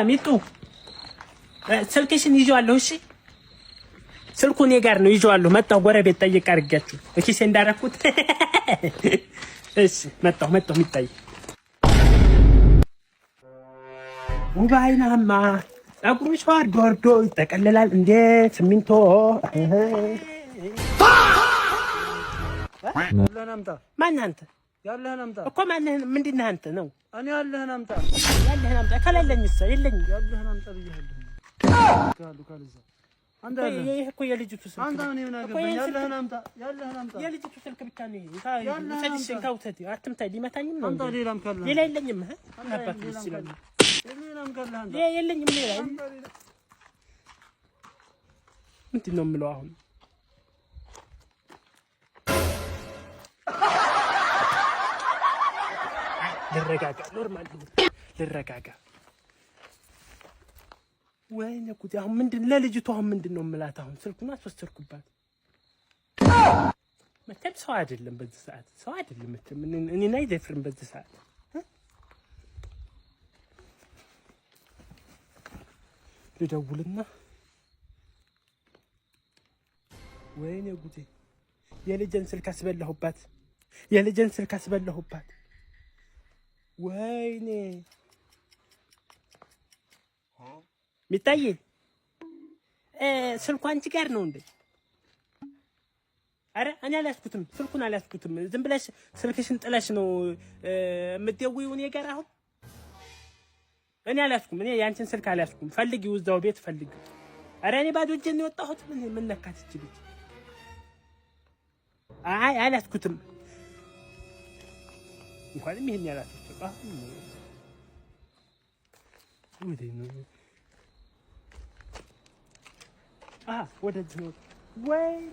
ሚጡ ስልክሽን ይዤዋለሁ። እሺ ስልኩ እኔ ጋር ነው ይዤዋለሁ። መጣሁ ጎረቤት ጠይቅ አድርጊያችሁ በኪሴ እንዳረኩት። እሺ መጣሁ ሚጣይ ውብ አይናማ ፀጉርሽ ወርዶ ይጠቀልላል እንደ ሲሚንቶ። ማነህ አንተ? ያለህን አምጣ እኮ ማነህ? ምንድን ነህ አንተ? ነው እኔ ያለህን አምጣ። ያለህን አምጣ። ከሌለኝስ የለኝም። ያለህን አምጣ ብዬሃለሁ። አንተ ይሄ እኮ የልጅቱ ስልክ አንተ ምን ይሆናል? ያለህን አምጣ። የልጅቱ ስልክ ብቻ ነው። ውሰድሽን ካውተት አትምታይ። ሊመታኝም ነው። አንተ ሌላም ካለ ሌላ የለኝም። አባት ይችላል። ሌላም ካለ አንተ የለኝም። ሌላ ምንድን ነው የምለው አሁን? ልረጋጋ፣ ኖርማል ልረጋጋ። ወይኔ ጉዴ! አሁን ምንድን ለልጅቱ አሁን ምንድን ነው የምላት? አሁን ስልኩን አስወሰድኩባት። መቼም ሰው አይደለም በዚህ ሰዓት፣ ሰው አይደለም መቼም እኔን አይደፍርም በዚህ ሰዓት። ልደውልና ወይኔ ጉዴ! የልጄን ስልክ አስበላሁባት፣ የልጄን ስልክ አስበላሁባት። ወይኔ ሚጣዬ ስልኩ አንቺ ጋር ነው እንዴ? አረ እኔ አልያዝኩትም፣ ስልኩን አልያዝኩትም። ዝም ብለሽ ስልክሽን ጥለሽ ነው የምትደውይው እኔ ጋር። አሁን እኔ አልያዝኩም፣ እኔ ያንቺን ስልክ አልያዝኩም። ፈልጊው፣ እዛው ቤት ፈልጊው። አረ እኔ ባዶ እጄን ነው የወጣሁት። ምን ነካት ይችላል? አይ አልያዝኩትም። እንኳንም ይሄን ያላችሁ ወደዚህ ነው። ወይኔ